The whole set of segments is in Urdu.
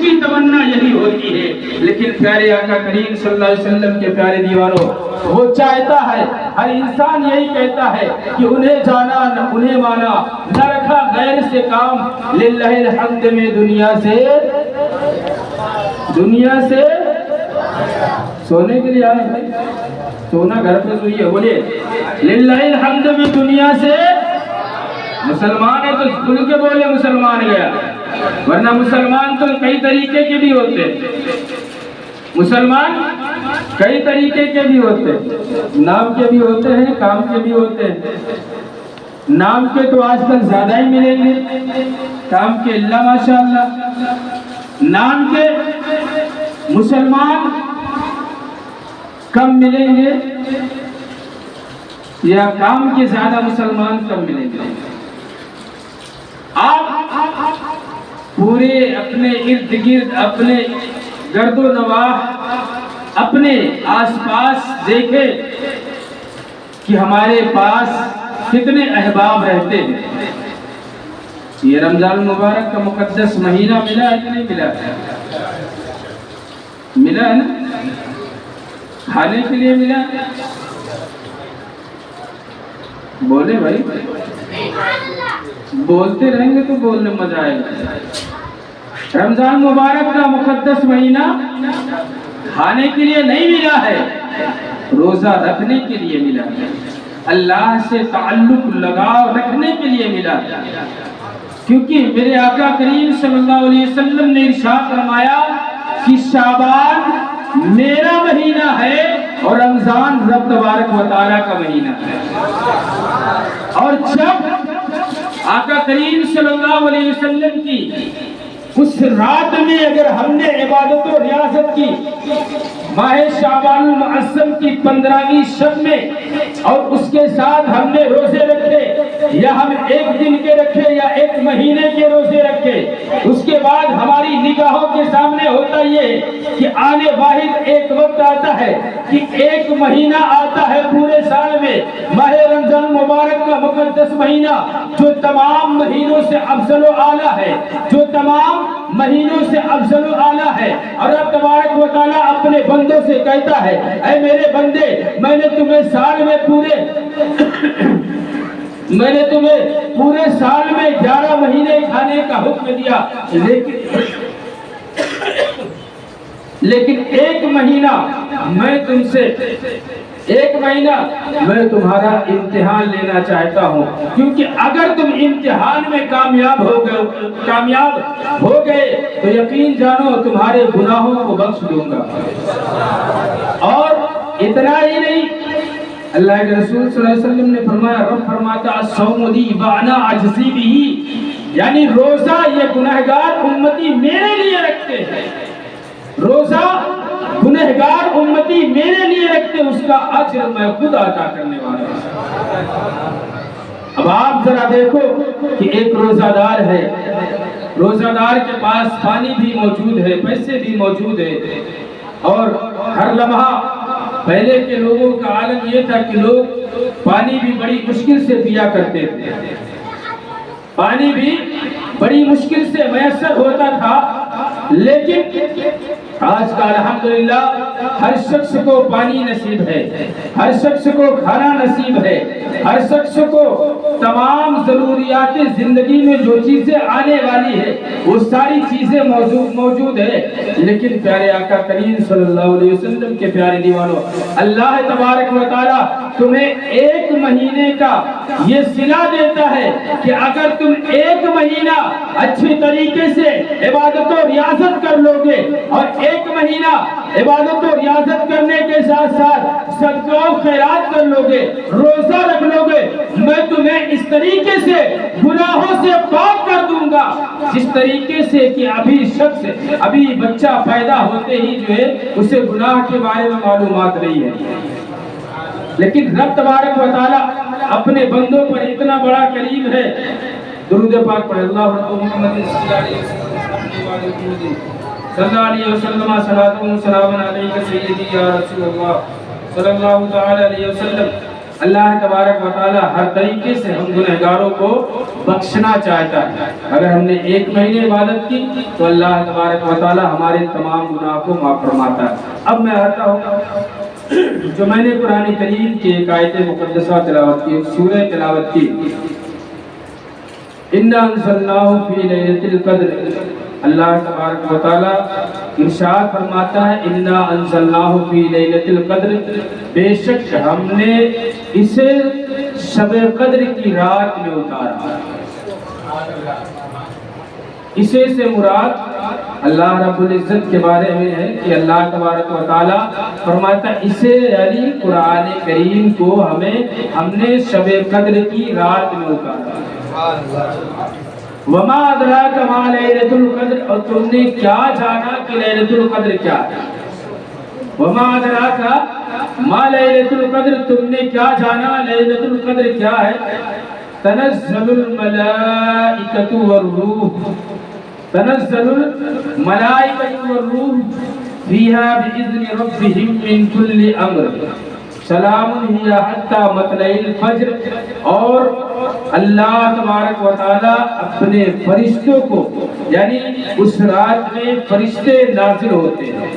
کی تمنا یہی ہوتی ہے، لیکن پیارے آقا کریم صلی اللہ علیہ وسلم کے پیارے دیوانوں، وہ چاہتا ہے، ہر انسان یہی کہتا ہے کہ انہیں جانا نہ انہیں مانا، نہ رکھا غیر سے کام، للہ الحمد میں دنیا سے سونے کے لیے آئے بھائی، سونا گھر پہ سوئی ہے، بولے للہ الحمد میں دنیا سے، مسلمان ہے تو کھل کے بولے مسلمان گیا، ورنہ مسلمان تو کئی طریقے کے بھی ہوتے، مسلمان کئی طریقے کے بھی ہوتے، نام کے بھی ہوتے ہیں، کام کے بھی ہوتے ہیں۔ نام کے تو آج کل زیادہ ہی ملیں گے، کام کے اللہ ماشاءاللہ، نام کے مسلمان کم ملیں گے یا کام کے زیادہ مسلمان کم ملیں گے؟ آپ پورے اپنے ارد گرد، اپنے گرد و نواح، اپنے آس پاس دیکھیں کہ ہمارے پاس کتنے احباب رہتے ہیں۔ یہ رمضان المبارک کا مقدس مہینہ ملا ہے کہ نہیں ملا؟ ملا ہے نا؟ کھانے کے لیے ملا؟ بولے بھائی، بولتے رہیں گے تو بولنے مزہ آئے گا۔ رمضان مبارک کا مقدس مہینہ کھانے کے لیے نہیں ملا ہے، روزہ رکھنے کے لیے ملا ہے، اللہ سے تعلق لگاؤ رکھنے کے لیے ملا ہے، کیونکہ میرے آقا کریم صلی اللہ علیہ وسلم نے ارشاد فرمایا کہ شعبان میرا مہینہ ہے اور رمضان رب تبارک و تعالیٰ کا مہینہ ہے۔ اور جب آقا کریم صلی اللہ علیہ وسلم کی اس رات میں اگر ہم نے عبادت و ریاضت کی، ماہ شعبان المعظم کی 15ویں شب میں، اور اس کے ساتھ ہم نے روزے رکھے، یا ہم ایک دن کے رکھے یا ایک مہینے کے روزے رکھے، اس کے بعد ہماری نگاہوں کے سامنے ہوتا یہ کہ آنے واحد ایک وقت آتا ہے کہ ایک مہینہ آتا ہے پورے سال میں، ماہ رمضان مبارک کا مقدس مہینہ، جو تمام مہینوں سے افضل و اعلیٰ ہے، جو تمام مہینوں سے افضل و اعلیٰ ہے، اور رب تبارک و تعالیٰ اپنے بندوں سے کہتا ہے، اے میرے بندے، میں نے تمہیں پورے سال میں 11 مہینے کھانے کا حکم دیا، لیکن ایک مہینہ میں تمہارا امتحان لینا چاہتا ہوں، کیونکہ اگر تم امتحان میں کامیاب ہو گئے تو یقین جانو تمہارے گناہوں کو بخش دوں گا۔ اور اتنا ہی نہیں، اللہ کے رسول صلی اللہ علیہ وسلم نے فرمایا، رب فرماتا الصوم لی وانا اجزی بہ، یعنی روزہ یہ گنہگار امتی میرے لیے رکھتے ہیں، روزہ گنہگار امتی میرے لیے رکھتے، اس کا اجر میں خود عطا کرنے والا ہوں۔ اب آپ ذرا دیکھو کہ ایک روزہ دار ہے، روزہ دار کے پاس پانی بھی موجود ہے، پیسے بھی موجود ہے، اور ہر لمحہ، پہلے کے لوگوں کا عالم یہ تھا کہ لوگ پانی بھی بڑی مشکل سے پیا کرتے تھے، پانی بھی بڑی مشکل سے میسر ہوتا تھا، لیکن آج کا الحمدللہ ہر شخص کو پانی نصیب ہے، ہر شخص کو کھانا نصیب ہے، ہر شخص کو تمام ضروریات زندگی میں جو چیزیں آنے والی ہے وہ ساری چیزیں موجود ہے، لیکن پیارے آقا کریم صلی اللہ علیہ وسلم کے پیارے دیوانوں، اللہ تبارک و تعالیٰ تمہیں ایک مہینے کا یہ صلہ دیتا ہے کہ اگر تم ایک مہینہ اچھی طریقے سے عبادت و ریاضت کر لو گے، اور ایک مہینہ عبادت و ریاضت کرنے کے ساتھ ساتھ صدقہ و خیرات کر لو گے، روزہ رکھ لو گے، میں تمہیں اس طریقے سے گناہوں سے پاک کر دوں گا جس طریقے سے کہ ابھی بچہ پیدا ہوتے ہی جو ہے اسے گناہ کے بارے میں معلومات نہیں ہے، لیکن رب تبارک و تعالیٰ اپنے بندوں پر اتنا بڑا کریم ہے۔ درود پاک پڑھ، اللہ محمد صلی اللہ علیہ وسلم صلاۃ و سلام علیک سیدی یا رسول اللہ صلی اللہ تعالی علیہ وسلم۔ اللہ تبارک و تعالی ہر طریقے سے ہم گنہگاروں کو بخشنا چاہتا ہے۔ اگر ہم نے ایک مہینے عبادت کی تو اللہ تبارک و تعالی ہمارے تمام گناہ کو معاف فرماتا ہے۔ اب میں آتا ہوں جو میں نے قرآن کریم کی ایک آیت مقدسہ تلاوت کی، ایک سورہ تلاوت کی، اِنَّا أَنزَلْنَاهُ فِي لَيْلَةِ الْقَدْرِ۔ اللہ تبارک و تعالی ارشاد فرماتا ہے اِنَّا أَنزَلْنَاهُ فِي لَيْلَةِ الْقَدْرِ، بے شک ہم نے اسے شب قدر کی رات میں اتارا۔ اسے سے مراد اللہ رب العزت کے بارے میں ہے کہ اللہ تبارک و تعالی فرماتا ہے اسے یعنی قرآن کریم کو ہم نے شب قدر کی رات میں اتارا۔ وما ادراک ما لیلۃ القدر، اور تم نے کیا جانا کہ لیلۃ القدر کیا ہے؟ وما ادراک ما لیلۃ القدر، تم نے کیا جانا لیلۃ القدر کیا ہے؟ تنزل الملائکۃ والروح، تنزل الملائکۃ والروح فیہا بإذن ربہم من کل امر سلام ہی حتی مطلع الفجر، اور اللہ تبارک و تعالی اپنے فرشتوں کو یعنی اس رات میں فرشتے نازل ہوتے ہیں۔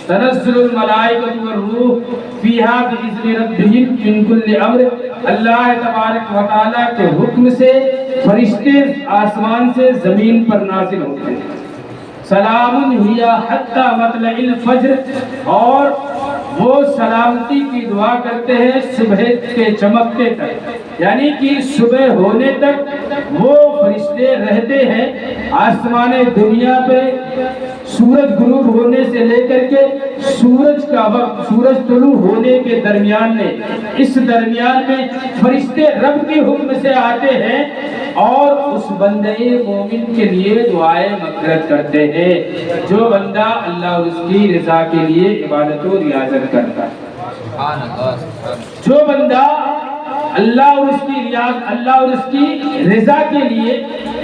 تنزل الملائکۃ والروح فیہا بإذن ربہم من کل امر، اللہ تبارک و تعالی کے حکم سے فرشتے آسمان سے زمین پر نازل ہوتے ہیں۔ سلام ہی حتی مطلع الفجر، اور وہ سلامتی کی دعا کرتے ہیں صبح کے چمکتے تک، یعنی کہ صبح ہونے تک وہ فرشتے رہتے ہیں آسمان دنیا پہ، سورج غروب ہونے سے لے کر کے سورج کا وقت، سورج طلوع ہونے کے درمیان میں، اس درمیان میں فرشتے رب کے حکم سے آتے ہیں اور اس بندے مومن کے لیے دعائیں مغفرت کرتے ہیں، جو بندہ اللہ اور اس کی رضا کے لیے عبادت و ریاضت کرتا ہے۔ جو بندہ اللہ اور اس کی رضا کے لیے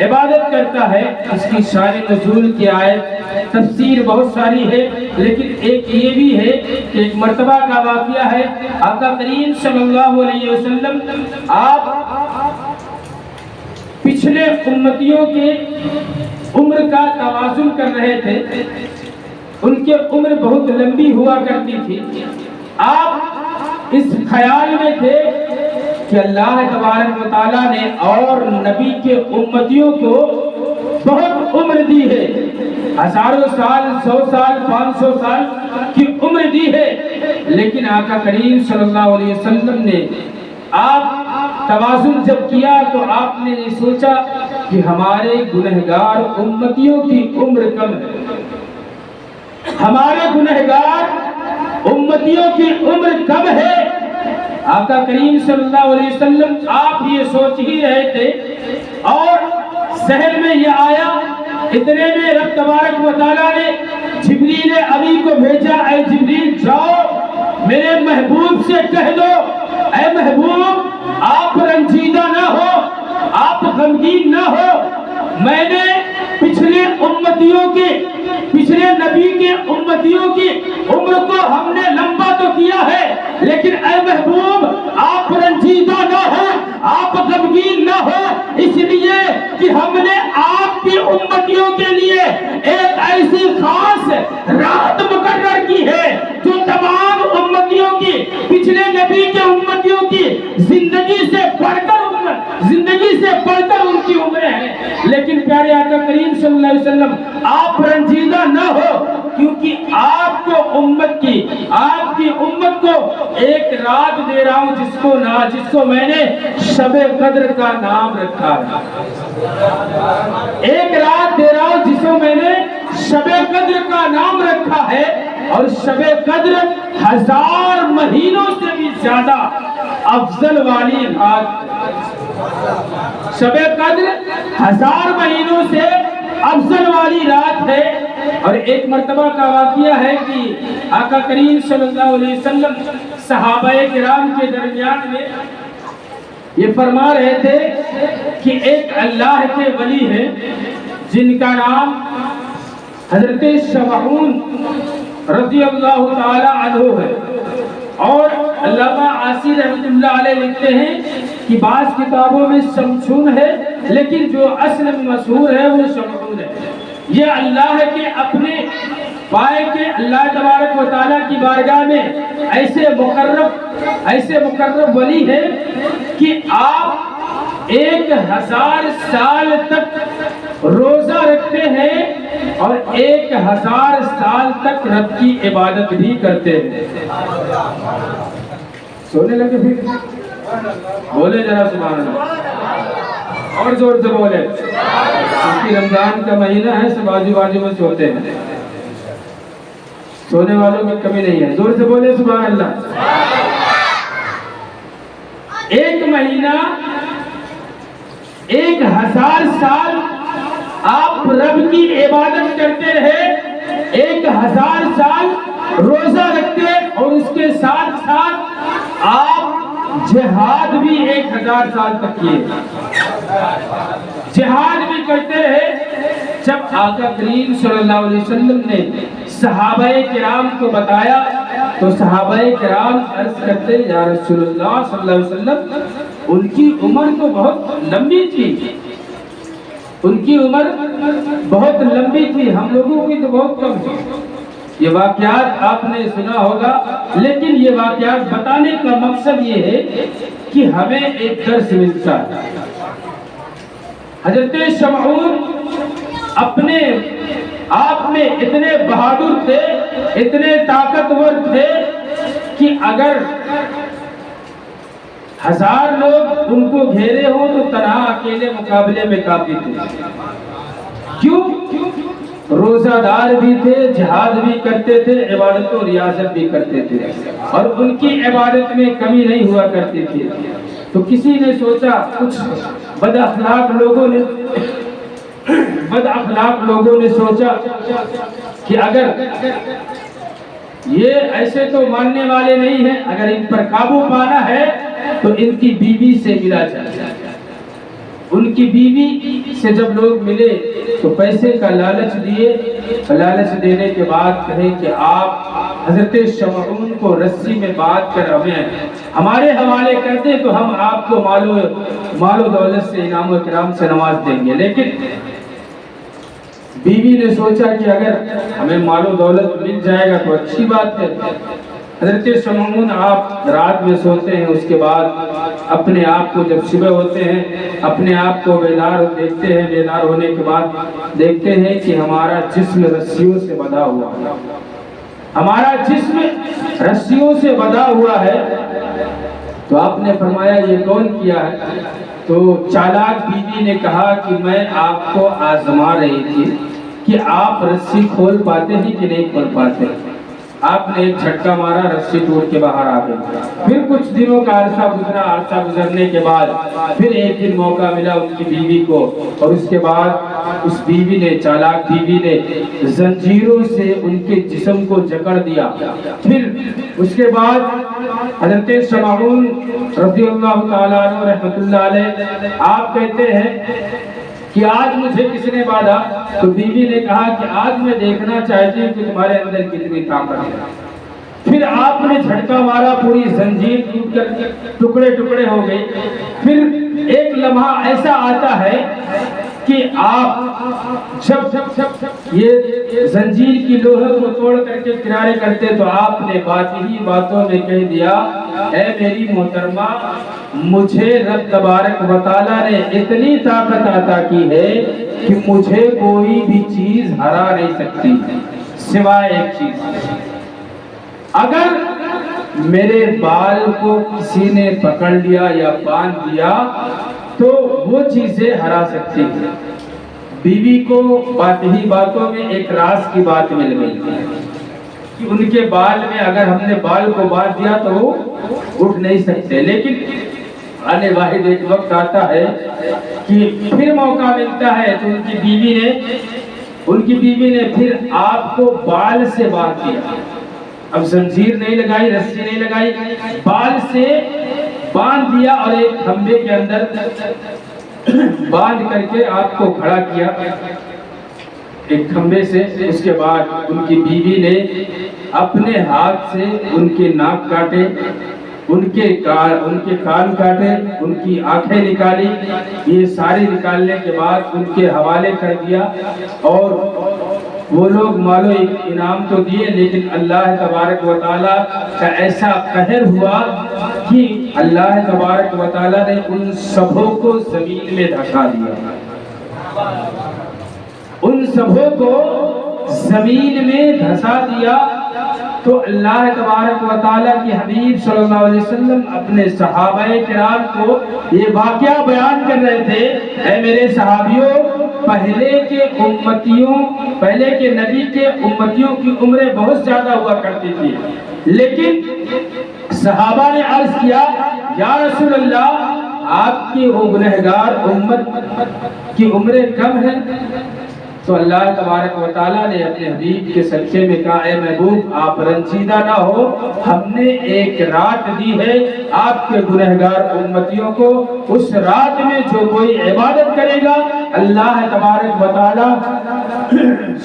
عبادت کرتا ہے، اس کی شان نزول کی آیت تفسیر بہت ساری ہے، لیکن ایک یہ بھی ہے کہ ایک مرتبہ کا واقعہ ہے، آقا کریم صلی اللہ علیہ وسلم آپ پچھلے امتیوں کے عمر کا توازن کر رہے تھے، ان کے عمر بہت لمبی ہوا کرتی تھی۔ آپ اس خیال میں تھے کہ اللہ تبارک و تعالیٰ نے اور نبی کے امتیوں کو بہت عمر دی ہے، ہزاروں سال، 100 سال، 500 سال کی عمر دی ہے، لیکن آقا کریم صلی اللہ علیہ وسلم نے آپ توازن جب کیا تو آپ نے یہ سوچا کہ ہمارے گنہگار امتیوں کی عمر کم ہے، ہمارے گنہگار امتیوں کی عمر کم ہے۔ آقا کریم صلی اللہ علیہ وسلم آپ یہ سوچ ہی رہے تھے اور ذہن میں یہ آیا، اتنے میں رب تبارک و تعالیٰ نے جبریل امی کو بھیجا، اے جبریل جاؤ میرے محبوب سے کہہ دو، اے محبوب آپ رنجیدہ نہ ہو، آپ غمگین نہ ہو، میں نے پچھلے نبی کے امتیوں کی عمر کو ہم نے لمبا تو کیا ہے، لیکن اے محبوب آپ رنجیدہ نہ ہو، آپ غمگین نہ ہو، اس لیے کہ ہم نے آپ کی امتیوں کے لیے ایک ایسی خاص رات مقرر کی ہے جو تمام امتیوں کی، پچھلے نبی کے امتیوں کی زندگی سے بڑھ کر ان کی عمریں ہیں۔ لیکن پیارے آقا کریم صلی اللہ علیہ وسلم آپ رنجیدہ نہ ہو، کیونکہ آپ کی امت کو ایک رات دے رہا ہوں جس کو میں نے شب قدر کا نام رکھا ہے، ایک رات دے رہا ہوں جس کو میں نے شب قدر کا نام رکھا ہے، اور شب قدر 1000 مہینوں سے بھی زیادہ افضل والی رات، شب قدر 1000 مہینوں سے افضل والی رات ہے۔ اور ایک مرتبہ کا واقعہ ہے کہ آقا کریم صلی اللہ علیہ وسلم صحابہ کرام کے درمیان میں یہ فرما رہے تھے کہ ایک اللہ کے ولی ہیں جن کا نام حضرت شمعون رضی اللہ تعالی عنہ ہے، اور علامہ عاصی رحمۃ اللہ علیہ لکھتے ہیں کہ بعض کتابوں میں شمشون ہے، لیکن جو اصل میں مشہور ہے وہ شمعون ہے۔ یہ اللہ کے اپنے پائے کے اللہ تبارک و تعالیٰ کی بارگاہ میں ایسے مقرب ولی ہے کہ آپ 1000 سال تک روزہ رکھتے ہیں اور 1000 سال تک رب کی عبادت بھی کرتے ہیں۔ سونے لگے پھر بولے ذرا سبحان اللہ، اور زور سے بولے، کیونکہ رمضان کا مہینہ ہے، سب آجو باجو میں سوتے ہیں، سونے والوں کی کمی نہیں ہے، زور سے بولے سبحان اللہ۔ ایک مہینہ 1000 سال آپ رب کی عبادت کرتے رہے، 1000 سال روزہ رکھتے، اور اس کے ساتھ ساتھ آپ جہاد بھی 1000 سال تک کیے، جہاد بھی کرتے رہے۔ جب آقا کریم صلی اللہ علیہ وسلم نے صحابہ کرام کو بتایا تو صحابہ کرام عرض کرتے یا رسول اللہ صلی اللہ علیہ وسلم، ان کی عمر تو بہت لمبی تھی، ان کی عمر بہت لمبی تھی، ہم لوگوں کی تو بہت کم تھی۔ یہ واقعات آپ نے سنا ہوگا، لیکن یہ واقعات بتانے کا مقصد یہ ہے کہ ہمیں ایک درس ملتا ہے۔ حضرت شمعون اپنے آپ میں اتنے بہادر تھے، اتنے طاقتور تھے کہ اگر 1000 لوگ ان کو گھیرے ہوں تو تنہا اکیلے مقابلے میں کافی تھے۔ کیوں؟ روزہ دار بھی تھے، جہاد بھی کرتے تھے، عبادت و ریاضت بھی کرتے تھے، اور ان کی عبادت میں کمی نہیں ہوا کرتی تھی۔ تو کسی نے سوچا، کچھ بد اخلاق لوگوں نے سوچا کہ اگر یہ ایسے تو ماننے والے نہیں ہیں، اگر ان پر قابو پانا ہے تو ان کی بیوی سے ملا جائے۔ ان کی بیوی سے جب لوگ ملے تو پیسے کا لالچ دیے، لالچ دینے کے بعد کہے کہ آپ حضرت شمعون کو رسی میں باندھ کر ہمارے حوالے کر دیں تو ہم آپ کو مال و دولت سے، انعام و اکرام سے نواز دیں گے۔ لیکن بیوی نے سوچا کہ اگر ہمیں مال و دولت مل جائے گا تو اچھی بات ہے۔ حضرت شمعون آپ رات میں سوتے ہیں، اس کے بعد اپنے آپ کو جب صبح ہوتے ہیں اپنے آپ کو بیدار دیکھتے ہیں، بیدار ہونے کے بعد دیکھتے ہیں کہ ہمارا جسم رسیوں سے بندھا ہوا ہے، ہمارا جسم رسیوں سے بندھا ہوا ہے۔ تو آپ نے فرمایا یہ کون کیا ہے؟ تو چالاک بیوی نے کہا کہ میں آپ کو آزما رہی تھی کہ آپ رسی کھول پاتے ہیں کہ نہیں کھول پاتے۔ آپ نے ایک جھٹکا مارا، رسی ٹوٹ کے باہر آ گئی۔ پھر کچھ دنوں کا عرصہ گزرنے کے بعد پھر ایک دن موقع ملا ان کی بیوی کو، اور اس کے بعد اس بیوی نے، چالاک بیوی نے زنجیروں سے ان کے جسم کو جکڑ دیا۔ پھر اس کے بعد حضرت شمعون رضی اللہ تعالیٰ عنہ رحمۃ اللہ علیہ آپ کہتے ہیں کہ آج مجھے کس نے باندھا؟ تو بیوی نے کہا کہ آج میں دیکھنا چاہتی ہوں کہ تمہارے اندر کتنی طاقت ہے۔ پھر آپ نے جھٹکا مارا، پوری زنجیر ٹوٹ کر ٹکڑے ٹکڑے ہو گئی۔ پھر ایک لمحہ ایسا آتا ہے کہ آپ جب یہ زنجیر کی لوہے کو توڑ کر کے کنارے کرتے تو آپ نے باطنی باتوں میں کہہ دیا، اے میری محترمہ، مجھے رب تبارک و تعالیٰ نے اتنی طاقت عطا کی ہے کہ مجھے کوئی بھی چیز ہرا نہیں سکتی سوائے ایک چیز، اگر میرے بال کو کسی نے پکڑ لیا یا باندھ دیا تو وہ چیزیں ہرا سکتی ہیں۔ بیوی کو باطنی باتوں میں ایک راز کی بات مل گئی کہ ان کے بال میں اگر ہم نے بال کو باندھ دیا تو وہ اٹھ نہیں سکتے، لیکن آنے واحد ایک وقت آتا ہے کہ پھر موقع ملتا ہے تو ان کی بیوی نے پھر آپ کو بال سے باندھ دیا۔ اب زنجیر نہیں لگائی، رسی نہیں لگائی، بال سے باندھ دیا اور ایک کھمبے کے اندر باندھ کر کے آپ کو کھڑا کیا ایک کھمبے سے۔ اس کے بعد ان کی بیوی نے اپنے ہاتھ سے ان کے ناک کاٹے، ان کے کان کاٹے، ان کی آنکھیں نکالی، یہ ساری نکالنے کے بعد ان کے حوالے کر دیا، اور وہ لوگ مالو انعام تو دیے، لیکن اللہ تبارک و تعالیٰ کا ایسا قہر ہوا کہ اللہ تبارک و تعالیٰ نے ان سبوں کو زمین میں دھسا دیا، ان سبوں کو زمین میں دھسا دیا۔ تو اللہ تبارک و تعالیٰ کی حبیب صلی اللہ علیہ وسلم اپنے صحابہ کرام کو یہ واقعہ بیان کر رہے تھے، اے میرے صحابیوں، پہلے کے نبی کے امتیوں کی عمریں بہت زیادہ ہوا کرتی تھی، لیکن صحابہ نے عرض کیا یا رسول اللہ، آپ کی گنہگار امت کی عمریں کم ہیں؟ تو اللہ تبارک و تعالیٰ نے اپنے حبیب کے صدقے میں کہا، اے محبوب آپ رنجیدہ نہ ہو، ہم نے ایک رات دی ہے آپ کے گنہگار امتیوں کو، اس رات میں جو کوئی عبادت کرے گا اللہ تبارک و تعالیٰ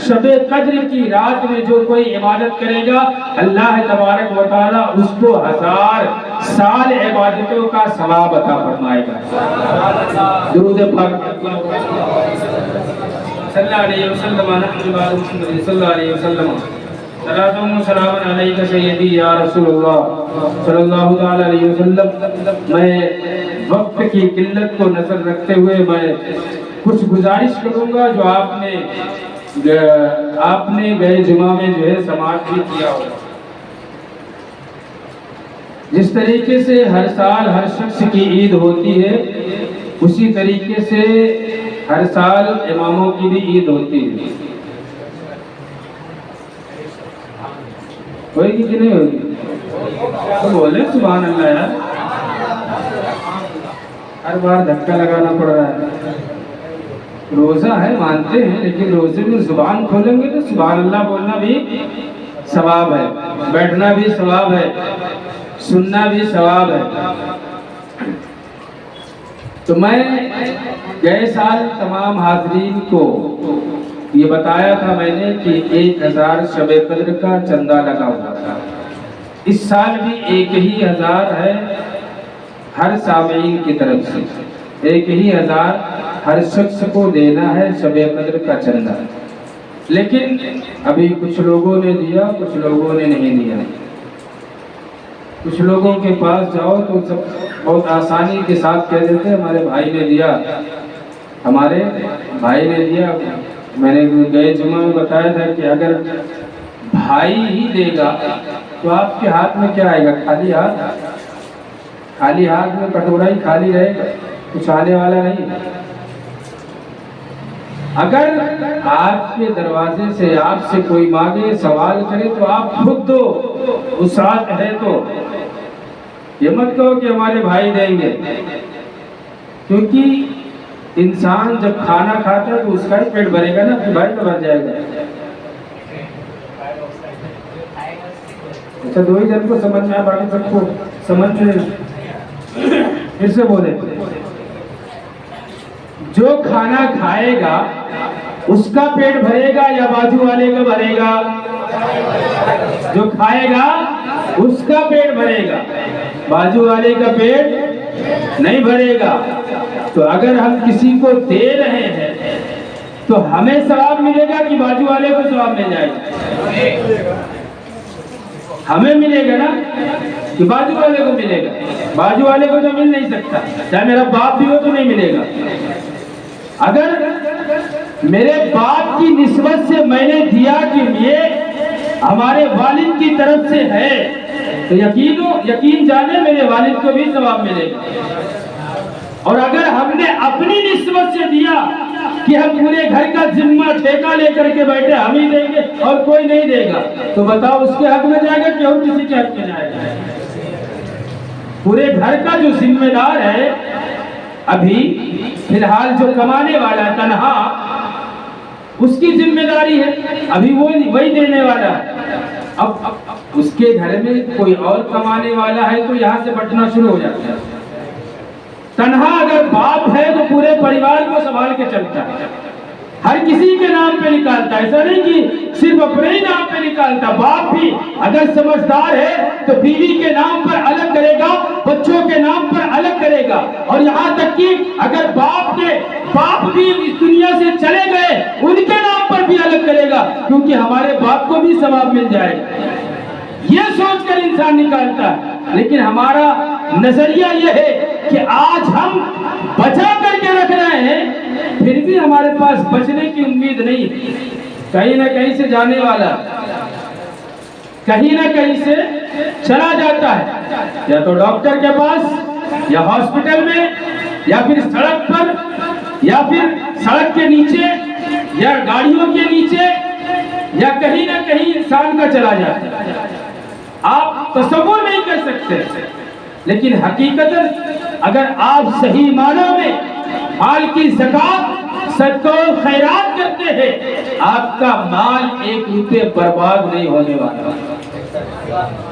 شب قدر کی رات میں جو کوئی عبادت کرے گا اللہ تبارک و تعالیٰ اس کو 1000 سال عبادتوں کا ثواب عطا فرمائے گا۔ درود پاک صلی اللہ علیہ وسلم، صلی اللہ علیہ وسلم، صلاۃ و سلام علیک سیدی یا رسول اللہ صلی اللہ علیہ وسلم۔ میں وقت کی قلت کو نظر رکھتے ہوئے میں کچھ گزارش کروں گا جو آپ نے گئے جمعہ میں جو ہے سماعت بھی کیا ہوگا۔ جس طریقے سے ہر سال ہر شخص کی عید ہوتی ہے، اسی طریقے سے ہر سال اماموں کی بھی عید ہوتی ہے۔ ہوئے گی کہ نہیں ہوگی؟ تو بولے سبحان اللہ یار، ہر بار دھکا لگانا پڑ رہا ہے۔ روزہ ہے مانتے ہیں، لیکن روزے میں زبان کھولیں گے تو سبحان اللہ بولنا بھی ثواب ہے، بیٹھنا بھی ثواب ہے، سننا بھی ثواب ہے۔ تو میں گئے سال تمام حاضرین کو یہ بتایا تھا میں نے کہ 1000 شب قدر کا چندہ لگا ہوا تھا، اس سال بھی 1000 ہے ہر سامعین کی طرف سے، 1000 ہر شخص کو دینا ہے شب قدر کا چندہ، لیکن ابھی کچھ لوگوں نے دیا کچھ لوگوں نے نہیں دیا۔ کچھ لوگوں کے پاس جاؤ تو سب بہت آسانی کے ساتھ کہہ دیتے ہیں ہمارے بھائی نے دیا، ہمارے بھائی نے دیا۔ میں نے گئے جمعہ میں بتایا تھا کہ اگر بھائی ہی دے گا تو آپ کے ہاتھ میں کیا آئے گا؟ خالی ہاتھ، خالی ہاتھ میں کٹورا ہی خالی رہے گا، کچھ آنے والا نہیں۔ اگر آپ کے دروازے سے آپ سے کوئی مانگے سوال کرے تو آپ خود دو، وسعت ہے تو یہ مت کہو کہ ہمارے بھائی دیں گے، کیونکہ انسان جب کھانا کھاتا ہے تو اس کا ہی پیٹ بھرے گا نا، کہ بھائی تو بھر جائے گا۔ اچھا 2 ہی جن کو سمجھ میں آیا، باقی سب کو سمجھ میں پھر سے بولے، جو کھانا کھائے گا اس کا پیٹ بھرے گا یا بازو والے کا بھرے گا؟ جو کھائے گا اس کا پیٹ بھرے گا، بازو والے کا پیٹ نہیں بھرے گا۔ تو اگر ہم کسی کو دے رہے ہیں تو ہمیں ثواب ملے گا کہ بازو والے کو ثواب مل جائے گا؟ ہمیں ملے گا نا، کہ بازو والے کو ملے گا؟ بازو والے کو تو مل نہیں سکتا، چاہے میرا باپ بھی ہو تو نہیں ملے گا۔ اگر میرے باپ کی نسبت سے میں نے دیا کہ یہ ہمارے والد کی طرف سے ہے تو یقین جانے میرے والد کو بھی ثواب ملے گا۔ اور اگر ہم نے اپنی نسبت سے دیا کہ ہم پورے گھر کا ذمہ ٹھیکہ لے کر کے بیٹھے ہم ہی دیں گے اور کوئی نہیں دے گا، تو بتاؤ اس کے حق میں جائے گا کہ اور کسی کے حق میں جائے گا؟ پورے گھر کا جو ذمہ دار ہے، ابھی فی الحال جو کمانے والا ہے تنہا، اس کی ذمہ داری ہے، ابھی وہی دینے والا ہے۔ اب اس کے گھر میں کوئی اور کمانے والا ہے تو یہاں سے بٹنا شروع ہو جاتا ہے۔ تنہا اگر باپ ہے تو پورے پریوار کو سنبھال کے چلتا ہے، ہر کسی کے نام پہ نکالتا، ایسا نہیں کہ صرف اپنے ہی نام پہ نکالتا۔ باپ بھی اگر سمجھدار ہے تو بیوی کے نام پر الگ کرے گا، بچوں کے نام پر الگ کرے گا، اور یہاں تک کہ اگر باپ بھی اس دنیا سے چلے گئے ان کے نام پر بھی الگ کرے گا، کیونکہ ہمارے باپ کو بھی ثواب مل جائے گا۔ یہ سوچ کر انسان نکالتا ہے، لیکن ہمارا نظریہ یہ ہے کہ آج ہم بچا کر کے رکھ رہے ہیں، پھر بھی ہمارے پاس بچنے کی امید نہیں، کہیں نہ کہیں سے جانے والا، کہیں نہ کہیں سے چلا جاتا ہے، یا تو ڈاکٹر کے پاس، یا ہاسپٹل میں، یا پھر سڑک پر، یا پھر سڑک کے نیچے، یا گاڑیوں کے نیچے، یا کہیں نہ کہیں انسان کا چلا جاتا ہے۔ آپ تصور نہیں کر سکتے، لیکن حقیقت اگر آپ صحیح معنوں میں مال کی زکات، صدقہ و خیرات کرتے ہیں، آپ کا مال 1 روپے برباد نہیں ہونے والا،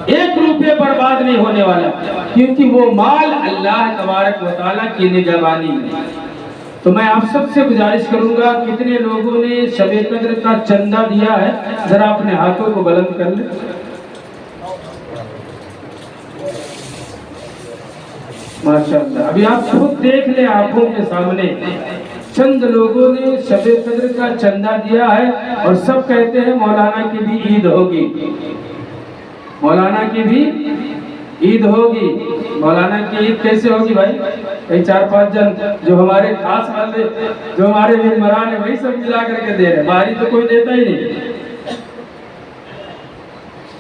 1 روپے برباد نہیں ہونے والا، کیونکہ وہ مال اللہ تبارک و تعالیٰ کی نگہبانی میں۔ تو میں آپ سب سے گزارش کروں گا، کتنے لوگوں نے شب قدر کا چندہ دیا ہے، ذرا اپنے ہاتھوں کو بلند کر لیں۔ ماشاءاللہ، ابھی آپ خود دیکھ لیں آنکھوں کے سامنے، چند لوگوں نے شب قدر کا چندہ دیا ہے، اور سب کہتے ہیں مولانا کی بھی عید ہوگی، مولانا کی بھی عید ہوگی۔ مولانا کی عید کیسے ہوگی بھائی؟ کئی 4-5 جن جو ہمارے خاص والے، جو ہمارے ممبران ہیں، وہی سب ملا کر کے دے رہے ہیں، باہری تو کوئی دیتا ہی نہیں۔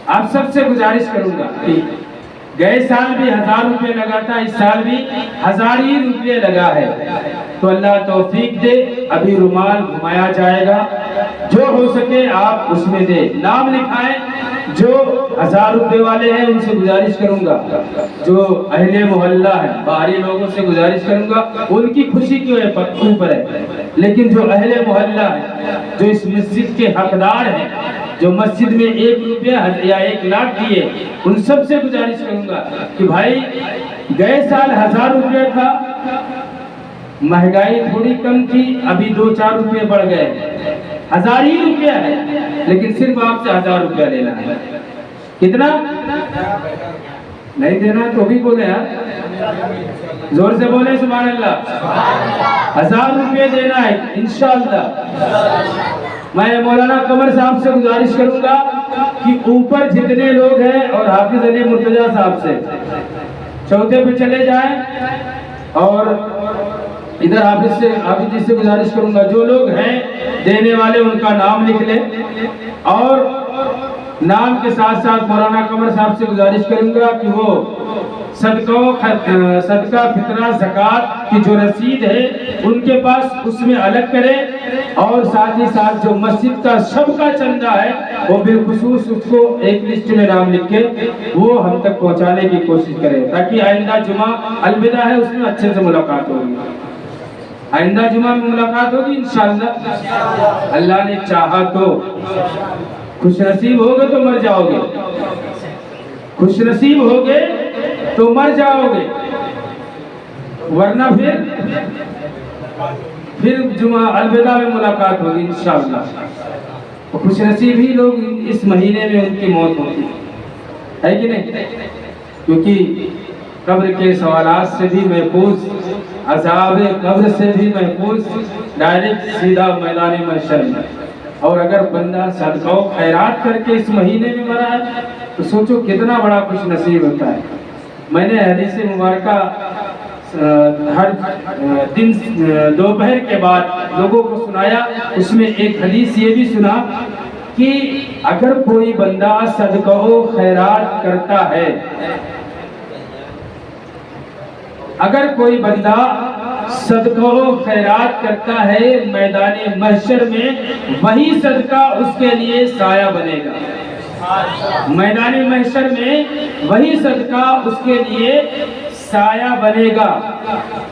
آپ سب سے گزارش کروں گا کہ گئے سال بھی 1000 روپے لگا تھا، اس سال بھی 1000 ہی روپے لگا ہے، تو اللہ توفیق دے، ابھی رومال گھمایا جائے گا، جو ہو سکے آپ اس میں دے، نام لکھائیں۔ جو 1000 روپے والے ہیں ان سے گزارش کروں گا، جو اہل محلہ ہے، باہری لوگوں سے گزارش کروں گا، ان کی خوشی کی اوپر ہے، لیکن جو اہل محلہ ہے، جو اس مسجد کے حقدار ہیں، جو مسجد میں 1 روپیہ یا 1 لاکھ دیے، ان سب سے گزارش کروں گا کہ بھائی گئے سال 1000 روپیہ تھا، مہنگائی تھوڑی کم تھی، ابھی 2-4 روپے بڑھ گئے، 1000 ہی روپیہ ہے، لیکن صرف آپ سے 1000 روپیہ لینا ہے۔ کتنا؟ نہیں دینا تو بھی بولے، زور سے بولے سبحان اللہ۔ 1000 روپے دینا ہے انشاءاللہ۔ میں مولانا قمر صاحب سے گزارش کروں گا کہ اوپر جتنے لوگ ہیں، اور حافظ علی مرتضیٰ صاحب سے چوتھے پہ چلے جائیں، اور ادھر حافظ جی سے گزارش کروں گا، جو لوگ ہیں دینے والے ان کا نام لکھ لیں، اور نام کے ساتھ ساتھ مولانا قمر صاحب سے گزارش کروں گا کہ وہ صدقہ فطرہ زکوٰۃ کی جو رسید ہے ان کے پاس اس میں الگ کرے، اور ساتھ ہی ساتھ جو مسجد کا سب کا چندہ ہے وہ بالخصوص اس کو ایک لسٹ میں نام لکھ کے وہ ہم تک پہنچانے کی کوشش کرے، تاکہ آئندہ جمعہ الوداع ہے اس میں اچھے سے ملاقات ہوگی، آئندہ جمعہ میں ملاقات ہوگی انشاءاللہ، اللہ نے چاہا تو۔ خوش نصیب ہوگے تو مر جاؤ گے، خوش نصیب ہوگے تو مر جاؤ گے، ورنہ پھر جمعہ الوداع میں ملاقات ہوگی انشاءاللہ۔ خوش نصیب ہی لوگ اس مہینے میں ان کی موت ہوتی ہے کہ نہیں؟ کیونکہ قبر کے سوالات سے بھی محفوظ، عذاب قبر سے بھی محفوظ، ڈائریکٹ سیدھا میدان محشر میں۔ اور اگر بندہ صدقہ و خیرات کر کے اس مہینے میں مرا ہے تو سوچو کتنا بڑا خوش نصیب ہوتا ہے۔ میں نے حدیث مبارکہ ہر دن دوپہر کے بعد لوگوں کو سنایا، اس میں ایک حدیث یہ بھی سنا کہ اگر کوئی بندہ صدقہ و خیرات کرتا ہے، اگر کوئی بندہ صدقہ و خیرات کرتا ہے میدان محشر میں، وہی صدقہ اس کے لیے سایہ بنے گا، میدان محشر میں وہی صدقہ اس کے لیے سایہ بنے گا۔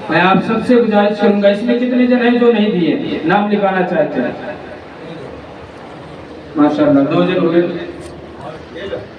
میں آپ سب سے گزارش کروں گا، اس میں کتنے جن ہیں جو نہیں دیے، نام لکھانا چاہتے ہیں؟ ماشاءاللہ 2 جن ہوئے۔